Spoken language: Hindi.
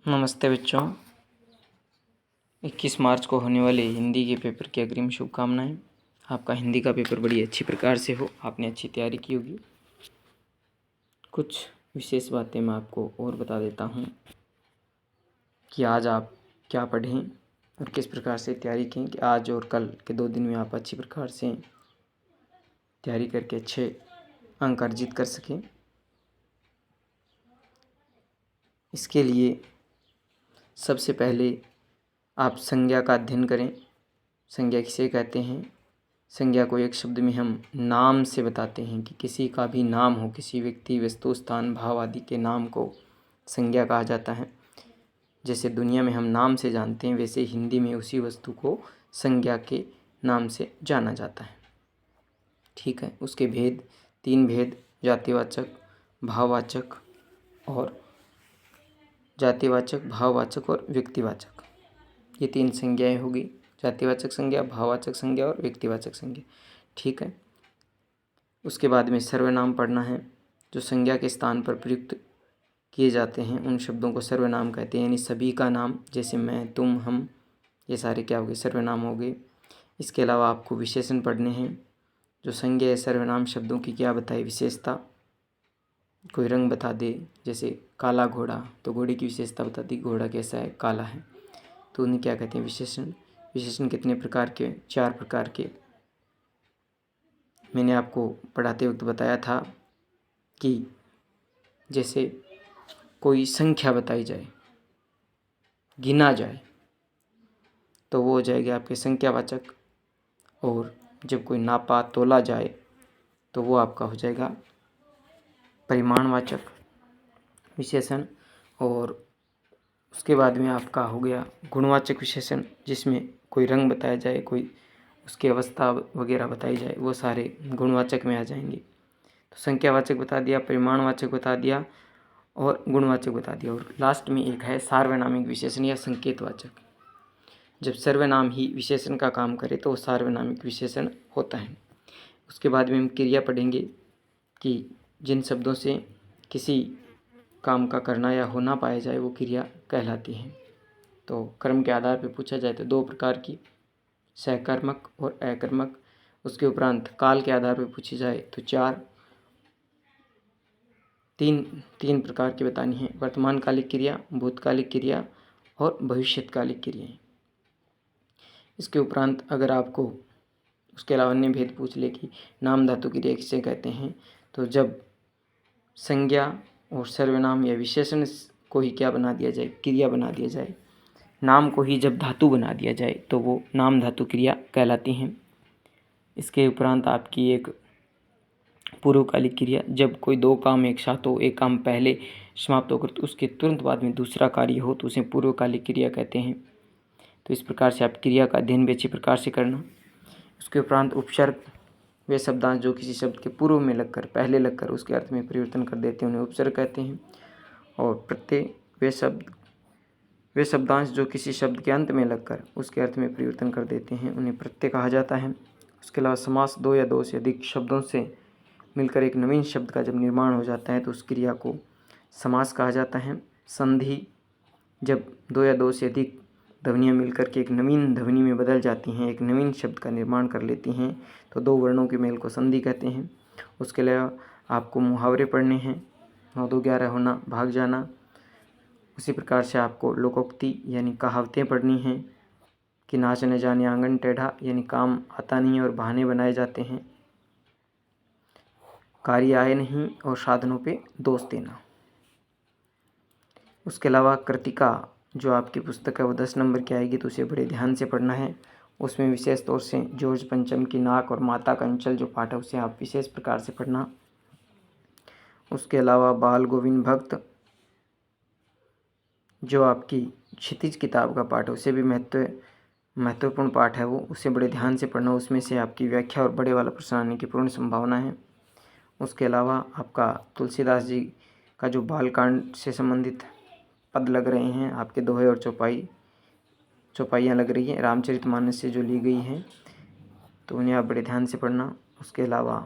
नमस्ते बच्चों। 21 मार्च को होने वाले हिंदी के पेपर की अग्रिम शुभकामनाएं। आपका हिंदी का पेपर बड़ी अच्छी प्रकार से हो, आपने अच्छी तैयारी की होगी। कुछ विशेष बातें मैं आपको और बता देता हूं कि आज आप क्या पढ़ें और किस प्रकार से तैयारी करें कि आज और कल के 2 दिन में आप अच्छी प्रकार से तैयारी करके अच्छे अंक अर्जित कर सकें। इसके लिए सबसे पहले आप संज्ञा का अध्ययन करें। संज्ञा किसे कहते हैं? संज्ञा को एक शब्द में हम नाम से बताते हैं कि किसी का भी नाम हो, किसी व्यक्ति, वस्तु, स्थान, भाव आदि के नाम को संज्ञा कहा जाता है। जैसे दुनिया में हम नाम से जानते हैं, वैसे हिंदी में उसी वस्तु को संज्ञा के नाम से जाना जाता है। ठीक है। उसके भेद 3 भेद: जातिवाचक, भाववाचक और जातिवाचक, भाववाचक और व्यक्तिवाचक। ये 3 संज्ञाएं होगी: जातिवाचक संज्ञा, भाववाचक संज्ञा और व्यक्तिवाचक संज्ञा। ठीक है। उसके बाद में सर्वनाम पढ़ना है। जो संज्ञा के स्थान पर प्रयुक्त किए जाते हैं उन शब्दों को सर्वनाम कहते हैं, यानी सभी का नाम, जैसे मैं, तुम, हम, ये सारे क्या हो गए? सर्वनाम हो गए। इसके अलावा आपको विशेषण पढ़ने हैं। जो संज्ञा या सर्वनाम शब्दों की क्या बताए? विशेषता। कोई रंग बता दे, जैसे काला घोड़ा, तो घोड़े की विशेषता बता दी, घोड़ा कैसा है? काला है। तो उन्हें क्या कहते हैं? विशेषण। विशेषण कितने प्रकार के? 4 प्रकार के। मैंने आपको पढ़ाते वक्त बताया था कि जैसे कोई संख्या बताई जाए, गिना जाए, तो वो हो जाएगा आपके संख्यावाचक। और जब कोई नापा तोला जाए तो वो आपका हो जाएगा परिमाणवाचक विशेषण। और उसके बाद में आपका हो गया गुणवाचक विशेषण, जिसमें कोई रंग बताया जाए, कोई उसकी अवस्था वगैरह बताई जाए, वो सारे गुणवाचक में आ जाएंगे। तो संख्यावाचक बता दिया, परिमाणवाचक बता दिया और गुणवाचक बता दिया। और लास्ट में एक है सार्वनामिक विशेषण या संकेतवाचक। जब सर्वनाम ही विशेषण का काम करे तो वो सार्वनामिक विशेषण होता है। उसके बाद में हम क्रिया पढ़ेंगे कि जिन शब्दों से किसी काम का करना या होना पाया जाए वो क्रिया कहलाती है। तो कर्म के आधार पर पूछा जाए तो 2 प्रकार की, सहकर्मक और अकर्मक। उसके उपरांत काल के आधार पर पूछी जाए तो 3 प्रकार की बतानी है: वर्तमानकालिक क्रिया, भूतकालिक क्रिया और भविष्यकालिक क्रियाएं। इसके उपरांत अगर आपको उसके अलावा अन्य भेद पूछ ले कि नाम धातु क्रिया किसे कहते हैं, तो जब संज्ञा और सर्वनाम या विशेषण को ही क्या बना दिया जाए? क्रिया बना दिया जाए। नाम को ही जब धातु बना दिया जाए तो वो नाम धातु क्रिया कहलाती हैं। इसके उपरांत आपकी एक पूर्वकालिक क्रिया, जब कोई 2 काम एक साथ हो, एक काम पहले समाप्त होकर तो उसके तुरंत बाद में दूसरा कार्य हो तो उसे पूर्वकालिक क्रिया कहते हैं। तो इस प्रकार से आप क्रिया का अध्ययन भी अच्छी प्रकार से करना। उसके उपरांत उपसर्ग, वे शब्दांश जो किसी शब्द के पूर्व में लगकर, पहले लगकर उसके अर्थ में परिवर्तन कर देते हैं उन्हें उपसर्ग कहते हैं। और प्रत्यय, वे शब्दांश जो किसी शब्द के अंत में लगकर उसके अर्थ में परिवर्तन कर देते हैं उन्हें प्रत्यय कहा जाता है। उसके अलावा समास, 2 या 2 से अधिक शब्दों से मिलकर एक नवीन शब्द का जब निर्माण हो जाता है तो उस क्रिया को समास कहा जाता है। संधि, जब 2 या 2 से अधिक ध्वनियाँ मिलकर के एक नवीन ध्वनि में बदल जाती हैं, एक नवीन शब्द का निर्माण कर लेती हैं, तो 2 वर्णों के मेल को संधि कहते हैं। उसके अलावा आपको मुहावरे पढ़ने हैं: 9 2 11 होना, भाग जाना। उसी प्रकार से आपको लोकोक्ति यानी कहावतें पढ़नी हैं कि नाच न जाने आंगन टेढ़ा, यानी काम आता नहीं और बहाने बनाए जाते हैं। कार्य आए नहीं और साधनों पे दोष देना। उसके अलावा कृतिका, जो आपकी पुस्तक है वो 10 नंबर की आएगी तो उसे बड़े ध्यान से पढ़ना है। उसमें विशेष तौर से जॉर्ज पंचम की नाक और माता का अंचल जो पाठ है उसे आप विशेष प्रकार से पढ़ना। उसके अलावा बाल गोविंद भक्त, जो आपकी क्षितिज किताब का पाठ है उसे भी महत्वपूर्ण पाठ है वो, उसे बड़े ध्यान से पढ़ना। उसमें से आपकी व्याख्या और बड़े वाला प्रश्न आने की पूर्ण संभावना है। उसके अलावा आपका तुलसीदास जी का जो बालकांड से संबंधित पद लग रहे हैं, आपके दोहे और चौपाइयाँ लग रही हैं रामचरितमानस से जो ली गई हैं, तो उन्हें आप बड़े ध्यान से पढ़ना। उसके अलावा